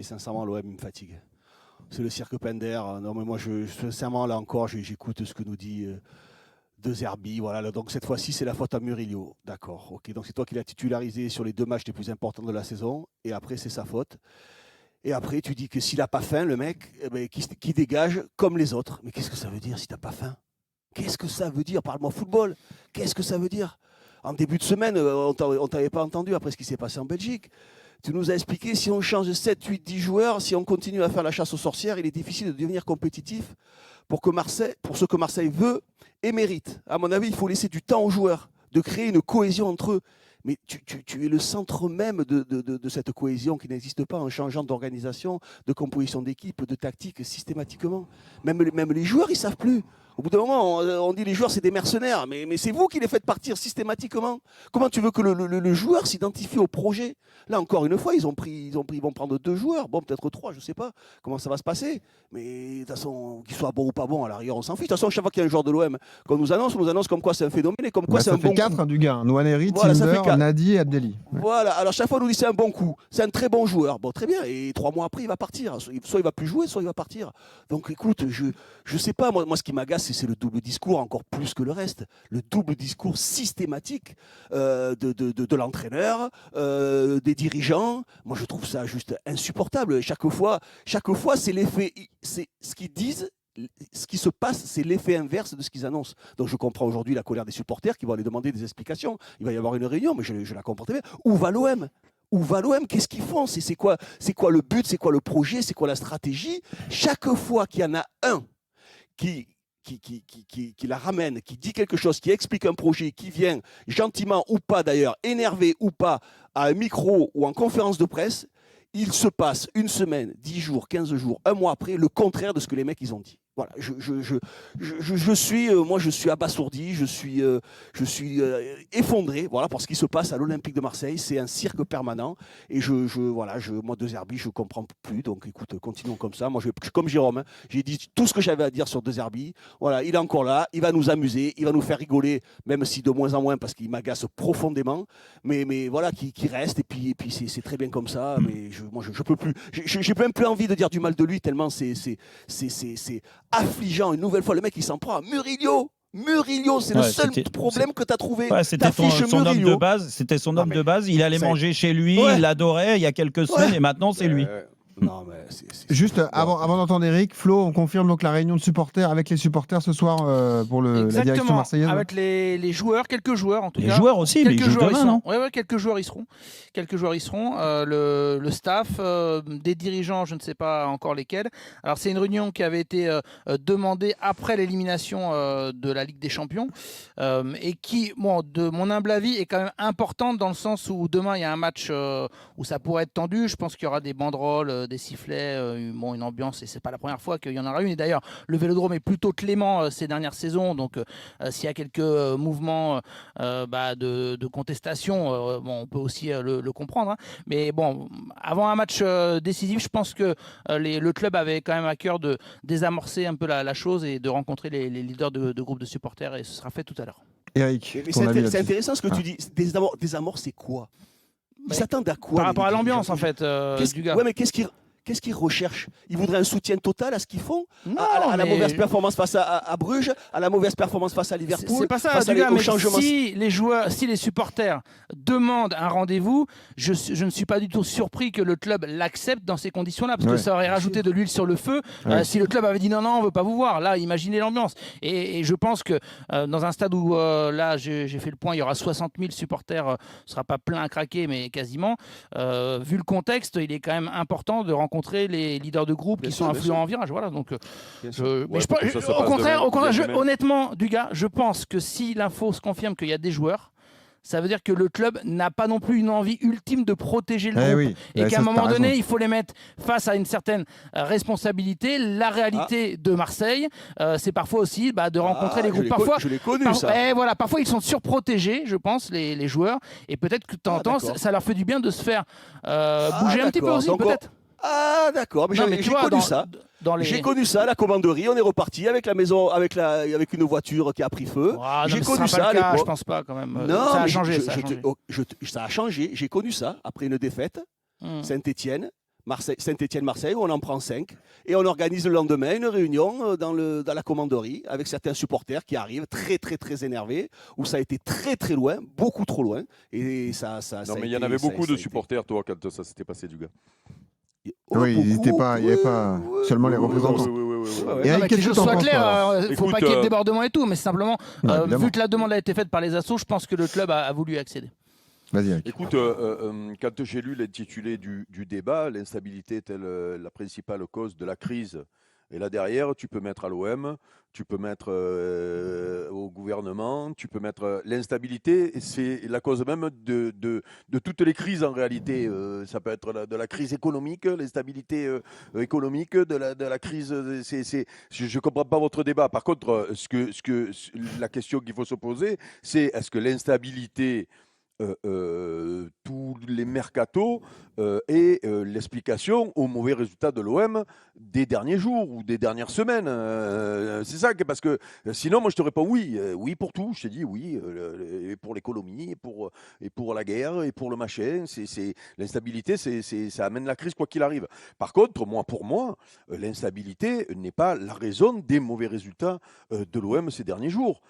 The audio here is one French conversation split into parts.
Et sincèrement, l'OM me fatigue. C'est le cirque Pender. Non, mais moi, sincèrement, là encore, j'écoute ce que nous dit De Zerbi. Voilà, donc cette fois-ci, c'est la faute à Murillo. D'accord, ok. Donc c'est toi qui l'as titularisé sur les 2 matchs les plus importants de la saison. Et après, c'est sa faute. Et après, tu dis que s'il n'a pas faim, le mec, eh ben, qui dégage comme les autres. Mais qu'est-ce que ça veut dire si tu n'as pas faim? Qu'est-ce que ça veut dire? Parle-moi football. Qu'est-ce que ça veut dire? En début de semaine, on ne t'avait pas entendu après ce qui s'est passé en Belgique. Tu nous as expliqué, si on change 7, 8, 10 joueurs, si on continue à faire la chasse aux sorcières, il est difficile de devenir compétitif pour ce que Marseille veut et mérite. À mon avis, il faut laisser du temps aux joueurs, de créer une cohésion entre eux. Mais tu es le centre même de cette cohésion qui n'existe pas en changeant d'organisation, de composition d'équipe, de tactique systématiquement. Même les joueurs, ils ne savent plus. Au bout d'un moment, on dit les joueurs, c'est des mercenaires. Mais c'est vous qui les faites partir systématiquement. Comment tu veux que le joueur s'identifie au projet? Là, encore une fois, ils vont prendre 2 joueurs. Bon, peut-être 3, je ne sais pas comment ça va se passer. Mais de toute façon, qu'ils soient bons ou pas bons, à l'arrière, on s'en fiche. De toute façon, chaque fois qu'il y a un joueur de l'OM qu'on nous annonce, on nous annonce comme quoi c'est un phénomène et comme quoi c'est un bon coup. Ça fait 4 du gars. Nwaneri, Voilà, Timber, Nadi et Abdelli. Ouais. Voilà, alors chaque fois on nous dit c'est un bon coup, c'est un très bon joueur. Bon, très bien, et 3 mois après il va partir. Soit il va plus jouer, soit il va partir. Donc écoute, je sais pas, moi ce qui m'agace c'est le double discours encore plus que le reste. Le double discours systématique de l'entraîneur, des dirigeants. Moi je trouve ça juste insupportable. Chaque fois c'est l'effet, c'est ce qu'ils disent. Ce qui se passe, c'est l'effet inverse de ce qu'ils annoncent. Donc je comprends aujourd'hui la colère des supporters qui vont aller demander des explications. Il va y avoir une réunion, mais je la comprends très bien. Où va l'OM? Où va l'OM? Qu'est-ce qu'ils font? C'est quoi le but? C'est quoi le projet? C'est quoi la stratégie? Chaque fois qu'il y en a un qui la ramène, qui dit quelque chose, qui explique un projet, qui vient gentiment ou pas d'ailleurs, énervé ou pas, à un micro ou en conférence de presse, il se passe 1 semaine, 10 jours, 15 jours, 1 mois après, le contraire de ce que les mecs ils ont dit. Voilà, je suis abasourdi, je suis effondré, voilà, par ce qui se passe à l'Olympique de Marseille. C'est un cirque permanent et moi De Zerbi, je comprends plus. Donc écoute, continuons comme ça. Moi, comme Jérôme, hein, j'ai dit tout ce que j'avais à dire sur De Zerbi. Voilà, il est encore là, il va nous amuser, il va nous faire rigoler, même si de moins en moins parce qu'il m'agace profondément. Mais voilà, qui reste et puis c'est très bien comme ça. Mais je peux plus. J'ai même plus envie de dire du mal de lui tellement c'est affligeant. Une nouvelle fois, le mec, il s'en prend à Murillo. Murillo, c'est le seul problème que tu as trouvé. Ouais, c'était son homme de base. C'était son homme de base. Il allait manger chez lui, il l'adorait il y a quelques semaines et maintenant c'est lui. Non, mais Juste avant d'entendre Eric, Flo, on confirme donc la réunion de supporters avec les supporters ce soir pour la direction marseillaise. Avec les joueurs, quelques joueurs en tout cas. Les joueurs aussi, mais ils jouent demain, non ? Oui, quelques joueurs y seront. Le staff, des dirigeants, je ne sais pas encore lesquels. Alors c'est une réunion qui avait été demandée après l'élimination de la Ligue des Champions et qui, de mon humble avis, est quand même importante dans le sens où demain il y a un match où ça pourrait être tendu. Je pense qu'il y aura des banderoles, des sifflets, une ambiance, et c'est pas la première fois qu'il y en aura une. Et d'ailleurs, le Vélodrome est plutôt clément ces dernières saisons, donc s'il y a quelques mouvements de contestation, on peut aussi le comprendre. Hein. Mais bon, avant un match décisif, je pense que le club avait quand même à cœur de désamorcer un peu la chose et de rencontrer les leaders de groupes de supporters, et ce sera fait tout à l'heure. Eric, c'est intéressant ce que tu dis. Désamorcer, c'est quoi? Ils s'attendent à quoi? Par rapport à l'ambiance, en fait, du gars. Ouais, mais qu'est-ce qu'ils recherchent? Ils voudraient un soutien total à ce qu'ils font? À la mauvaise performance face à Bruges, à la mauvaise performance face à Liverpool? C'est pas ça, face du gars, mais changement... si les supporters demandent un rendez-vous, je ne suis pas du tout surpris que le club l'accepte dans ces conditions-là, parce que ça aurait rajouté de l'huile sur le feu. Si le club avait dit non, on veut pas vous voir, là, imaginez l'ambiance. Et je pense que dans un stade où, là, j'ai fait le point, il y aura 60 000 supporters, ce sera pas plein à craquer, mais quasiment. Vu le contexte, il est quand même important de rencontrer les leaders de groupe qui sont influents en virage. Voilà, donc, au contraire, honnêtement, Dugas, je pense que si l'info se confirme qu'il y a des joueurs, ça veut dire que le club n'a pas non plus une envie ultime de protéger le groupe. Et qu'à un moment donné, il faut les mettre face à une certaine responsabilité. La réalité de Marseille, c'est parfois aussi de rencontrer les groupes. Parfois, je l'ai connu, ça. Parfois, ils sont surprotégés, je pense, les joueurs. Et peut-être que de temps en temps, ça leur fait du bien de se faire bouger un petit peu aussi, peut-être. Ah d'accord, mais j'ai connu ça. J'ai connu ça, la commanderie, on est reparti avec la maison, avec une voiture qui a pris feu. J'ai connu ça à l'époque. Je pense pas quand même. Non, ça a changé. Ça a changé. J'ai connu ça après une défaite, Saint-Étienne. Saint-Étienne-Marseille, où on en prend 5. Et on organise le lendemain une réunion dans la commanderie avec certains supporters qui arrivent très, très, très énervés, où ça a été très, très loin, beaucoup trop loin. Et non, mais il y en avait beaucoup de supporters, toi, quand ça s'était passé, du gars. Oui, il n'y avait pas seulement les représentants. Que les choses soient claires, il ne faut pas qu'il y ait de débordement et tout, mais simplement, vu que la demande a été faite par les assos, je pense que le club a voulu accéder. Vas-y, Eric. Écoute, quand j'ai lu l'intitulé du débat, l'instabilité est la principale cause de la crise. Et là derrière, tu peux mettre à l'OM, tu peux mettre au gouvernement, tu peux mettre l'instabilité. C'est la cause même de toutes les crises en réalité. Ça peut être de la crise économique, l'instabilité économique, de la crise. Je ne comprends pas votre débat. Par contre, la question qu'il faut se poser, c'est est-ce que l'instabilité tous les mercatos et l'explication aux mauvais résultats de l'OM des derniers jours ou des dernières semaines. C'est ça, parce que sinon, moi, je te réponds oui. Oui pour tout. Je t'ai dit oui, et pour l'économie, et pour la guerre, et pour le machin. L'instabilité, ça amène la crise quoi qu'il arrive. Par contre, pour moi, l'instabilité n'est pas la raison des mauvais résultats de l'OM ces derniers jours.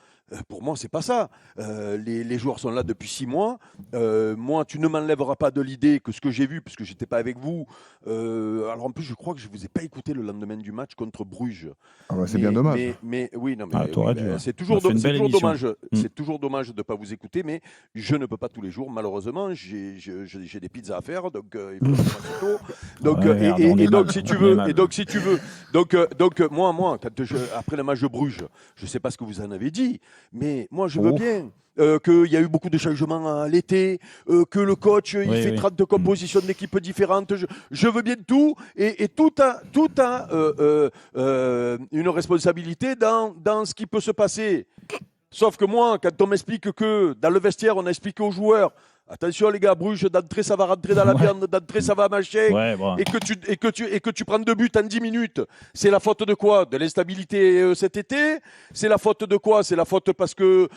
Pour moi, c'est pas ça. Les joueurs sont là depuis 6 mois. Moi, tu ne m'enlèveras pas de l'idée que ce que j'ai vu, puisque j'étais pas avec vous. Alors en plus, je crois que je vous ai pas écouté le lendemain du match contre Bruges. Ah bah, c'est bien dommage. C'est toujours dommage. C'est toujours dommage de pas vous écouter, mais je ne peux pas tous les jours. Malheureusement, j'ai des pizzas à faire, donc il faut donc si tu veux, moi, après le match de Bruges, je sais pas ce que vous en avez dit. Mais moi, je veux bien qu'il y a eu beaucoup de changements à l'été, que le coach il fait 30 compositions d'équipes différentes. Je veux bien tout, et tout a une responsabilité dans ce qui peut se passer. Sauf que moi, quand on m'explique que dans le vestiaire, on a expliqué aux joueurs attention les gars, Bruges, d'entrée ça va rentrer dans la viande, d'entrée ça va mâcher, et que tu prends 2 buts en 10 minutes. C'est la faute de quoi? De l'instabilité cet été? C'est la faute de quoi? C'est la faute parce que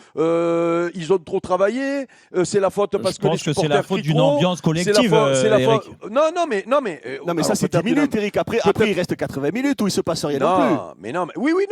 ils ont trop travaillé? C'est la faute parce que les supporters c'est la faute d'une trop ambiance collective. Eric. Non mais ça c'est 10 minutes, Eric. Après il reste 80 minutes où il se passe rien non plus.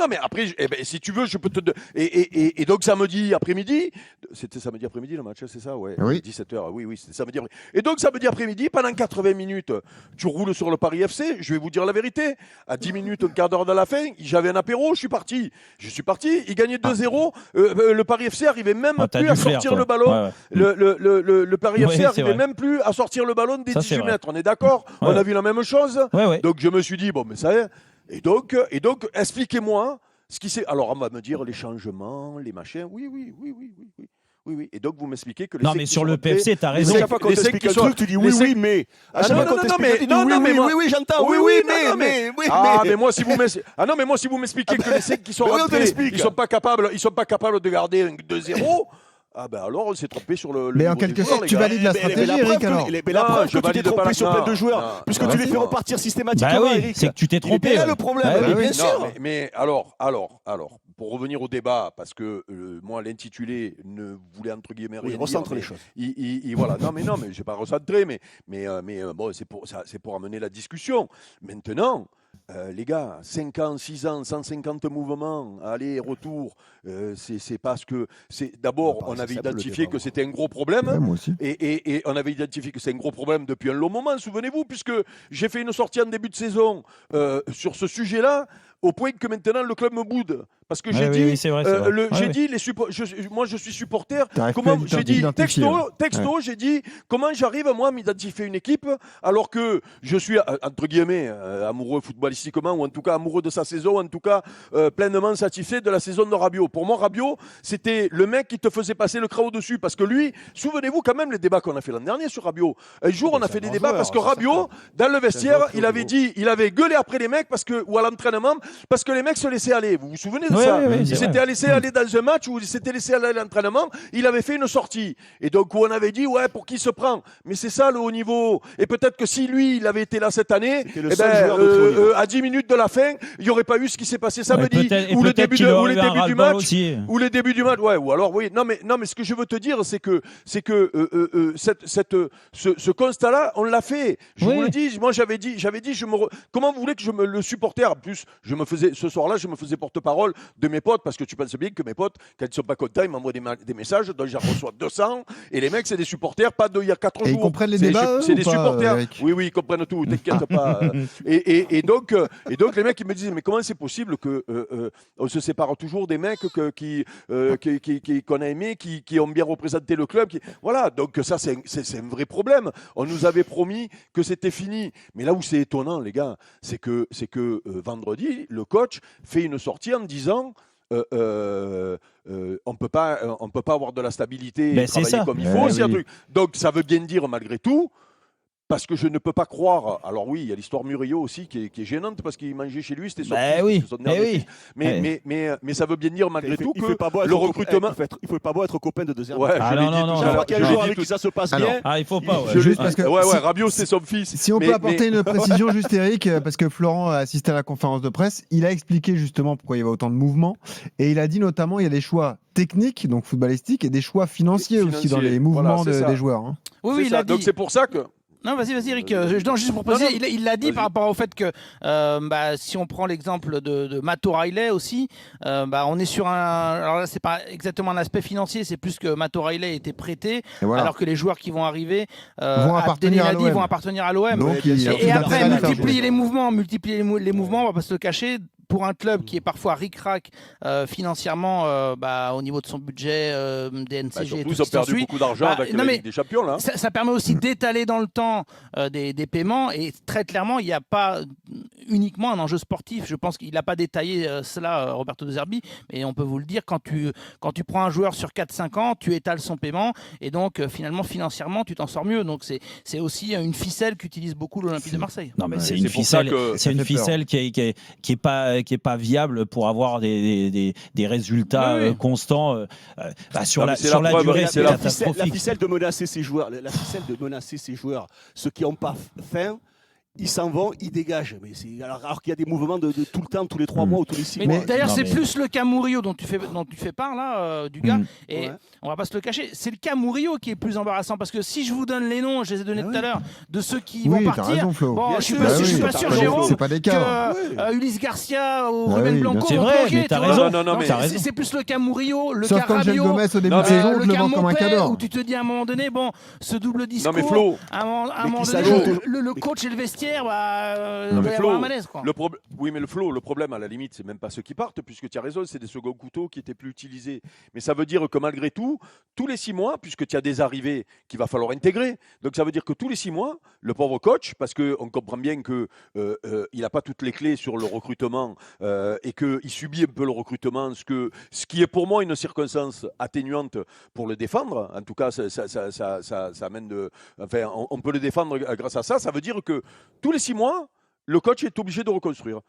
Mais après, si tu veux, je peux te et donc samedi après-midi, c'était samedi après-midi le match, c'est ça, ouais. Oui. 17h. Oui, c'était samedi après-midi. Et donc, samedi après-midi, pendant 80 minutes, tu roules sur le Paris FC. Je vais vous dire la vérité. À 10 minutes, un quart d'heure de la fin, j'avais un apéro, je suis parti. Il gagnait 2-0. Le Paris FC arrivait même plus à sortir le ballon. Le Paris FC arrivait même plus à sortir le ballon des 18 mètres. On est d'accord? On a vu la même chose. Donc, je me suis dit, bon, mais ça y est. Et donc expliquez-moi ce qui s'est. Alors, on va me dire les changements, les machins. Oui. Et donc, vous m'expliquez que les non, mais sur le PFC, tu as raison. À chaque fois qu'on t'explique un truc, tu dis oui, mais. À chaque fois qu'on t'explique, tu dis oui, j'entends. Mais moi, si vous m'expliquez que les 5 qui sont rentrés, ils sont pas capables de garder un 2-0. Ah ben alors on s'est trompé sur le. Mais en quelque sorte, tu valides la stratégie, Eric. Alors. Mais la preuve que tu t'es trompé sur plein de joueurs, puisque tu les fais repartir systématiquement, Eric. C'est que tu t'es trompé. C'est là le problème. Bien sûr. Mais alors, pour revenir au débat, parce que moi l'intitulé ne voulait entre guillemets rien dire. Recentre les choses. Voilà. Non mais je vais pas recentrer, mais bon c'est pour amener la discussion. Maintenant. Les gars, 5 ans, 6 ans, 150 mouvements, aller, retour, c'est parce que d'abord on avait identifié que c'était un gros problème. Ouais, moi aussi. Et on avait identifié que c'est un gros problème depuis un long moment, souvenez-vous, puisque j'ai fait une sortie en début de saison sur ce sujet-là, au point que maintenant le club me boude. Parce que j'ai dit, moi je suis supporter. J'ai dit texto, j'ai dit comment j'arrive moi à m'identifier une équipe alors que je suis entre guillemets amoureux footballistiquement ou en tout cas amoureux de sa saison, en tout cas pleinement satisfait de la saison de Rabiot. Pour moi, Rabiot, c'était le mec qui te faisait passer le crabe au-dessus parce que lui, souvenez-vous quand même les débats qu'on a fait l'an dernier sur Rabiot. Un jour, on a fait des débats parce que Rabiot, dans le vestiaire, il avait gueulé après les mecs ou à l'entraînement parce que les mecs se laissaient aller. Vous vous souvenez de Ouais, ça. ouais, Il c'est s'était vrai. laissé aller dans un match où il s'était laissé aller à l'entraînement, il avait fait une sortie. Et donc, où on avait dit, ouais, pour qui se prend? Mais c'est ça le haut niveau. Et peut-être que si lui, il avait été là cette année, C'était le seul joueur de très haut niveau. à 10 minutes de la fin, il n'y aurait pas eu ce qui s'est passé samedi. Et Ou le peut-être début, qu'il ou aurait le eu un début du ras-le-bol match. aussi. Ou les débuts du match, ouais, ou alors oui. Non, mais ce que je veux te dire, c'est que ce constat-là, on l'a fait. Je Oui. vous le dis. Moi, j'avais dit, comment vous voulez que le supporter, en plus, ce soir-là, je me faisais porte-parole de mes potes, parce que tu penses bien que mes potes, quand ils sont pas contents, ils m'envoient des messages, donc j'en reçois 200, et les mecs, c'est des supporters, pas d'il y a 4 Et jours. ils comprennent les C'est débats, eux, c'est ou des pas, supporters. Eric Oui, ils comprennent tout, t'inquiète pas. Et donc, les mecs, ils me disent, mais comment c'est possible que on se sépare toujours des mecs qu'on a aimés, qui ont bien représenté le club. Voilà, donc ça, c'est un vrai problème. On nous avait promis que c'était fini. Mais là où c'est étonnant, les gars, c'est que vendredi, le coach fait une sortie en disant on peut pas avoir de la stabilité et Ben, c'est travailler ça. comme il faut. Ouais, c'est un oui. truc. Donc ça veut bien dire, malgré tout, parce que je ne peux pas croire. Alors oui, il y a l'histoire Murillo aussi qui est gênante parce qu'il mangeait chez lui, c'était son Ben fils, oui, c'était son dernier oui. fils. Mais ça veut bien dire malgré tout Il que fait pas beau être le recrutement. il faut pas beau être copain de deuxième. Ouais, Ah je l'ai non, dit non, tout non, à Chaque l'heure. fois qu'il y a un Je l'ai joueur dit avec tout- qui ça se passe Alors, bien. Ah, il faut pas. Je- Ouais. juste parce que Ouais, si- Rabiot, c'est son fils. Si on Mais- peut apporter mais- une précision juste, Eric, parce que Florent a assisté à la conférence de presse, il a expliqué justement pourquoi il y avait autant de mouvements. Et il a dit notamment il y a des choix techniques, donc footballistiques, et des choix financiers aussi dans les Financiers, mouvements voilà, c'est ça. des joueurs. Hein. Oui, C'est il ça. a Donc dit. c'est pour ça que. Non, vas-y, Eric. Non, juste pour préciser, non, il l'a dit vas-y. par rapport au fait que si on prend l'exemple de Matt O'Reilly aussi, on est sur un. Alors là, c'est pas exactement un aspect financier, c'est plus que Matt O'Reilly a été prêté, Et voilà. alors que les joueurs qui vont arriver Vont appartenir à Abdelhadi l'OM. vont appartenir à l'OM. Donc, il a Et tout intérêt après, à le faire multiplier jouer. les mouvements, on va pas se le cacher. Pour un club qui est parfois ric-rac financièrement au niveau de son budget, DNCG et Surtout, tout ils ce ont qui perdu s'ensuit, beaucoup d'argent avec non, la mais Ligue des Champions là. ça permet aussi d'étaler dans le temps des paiements, et très clairement, il n'y a pas uniquement un enjeu sportif. Je pense qu'il n'a pas détaillé cela, Roberto De Zerbi, mais on peut vous le dire, quand tu prends un joueur sur 4-5 ans, tu étales son paiement, et donc finalement, financièrement, tu t'en sors mieux. Donc c'est aussi une ficelle qu'utilise beaucoup l'Olympique de Marseille. Non, mais c'est c'est une pour ça ficelle, que c'est une ça fait peur. ficelle qui est pas viable pour avoir des résultats Oui, oui. constants sur Non, la mais c'est la preuve, durée. mais C'est La ficelle catastrophique. de menacer ces joueurs, ceux qui n'ont pas faim, ils s'en vont, ils dégagent. Mais alors qu'il y a des mouvements de tout le temps, tous les 3 mois ou tous les 6 Mais mois. d'ailleurs, Non, c'est mais- plus le cas Murillo dont tu fais part là, du gars. Mm. Et Ouais. on va pas se le cacher, c'est le cas Murillo qui est plus embarrassant, parce que si je vous donne les noms, je les ai donnés Ah tout oui. à l'heure, de ceux qui Oui, vont t'as partir. raison, Flo. Bon, Bien je suis sûr, pas, bah je suis oui, pas t'as sûr, raison, Jérôme, c'est pas des cadres. que Ulysse Garcia ou Ah Ruben oui, Blanco. bien C'est vont vrai, provoquer, mais tu t'as vois. raison. Non, mais- T'as raison. C'est plus le cas Murillo, le Sauf cas quand Gilles Rabiot, Gomez au début Non, de mais- saison, je le le cas vends comme un Mopé, cadre. où tu te dis à un moment donné, bon, ce double discours, mais Flo, à un moment qui donné, s'ajoute le coach et le vestiaire, il Non, doit mais y Flo, avoir un malaise, quoi. Oui, mais le problème, à la limite, c'est même pas ceux qui partent, puisque tu as raison, c'est des seconds couteaux qui étaient plus utilisés. Mais ça veut dire que malgré tout, tous les 6 mois, puisque tu as des arrivées qu'il va falloir intégrer, donc ça veut dire que tous les 6 mois, le pauvre coach, parce qu'on comprend bien qu'il n'a pas toutes les clés sur le recrutement et qu'il subit un peu le recrutement, ce qui est pour moi une circonstance atténuante pour le défendre. En tout cas, ça amène de. Enfin, on peut le défendre grâce à ça. Ça veut dire que tous les 6 mois, le coach est obligé de reconstruire.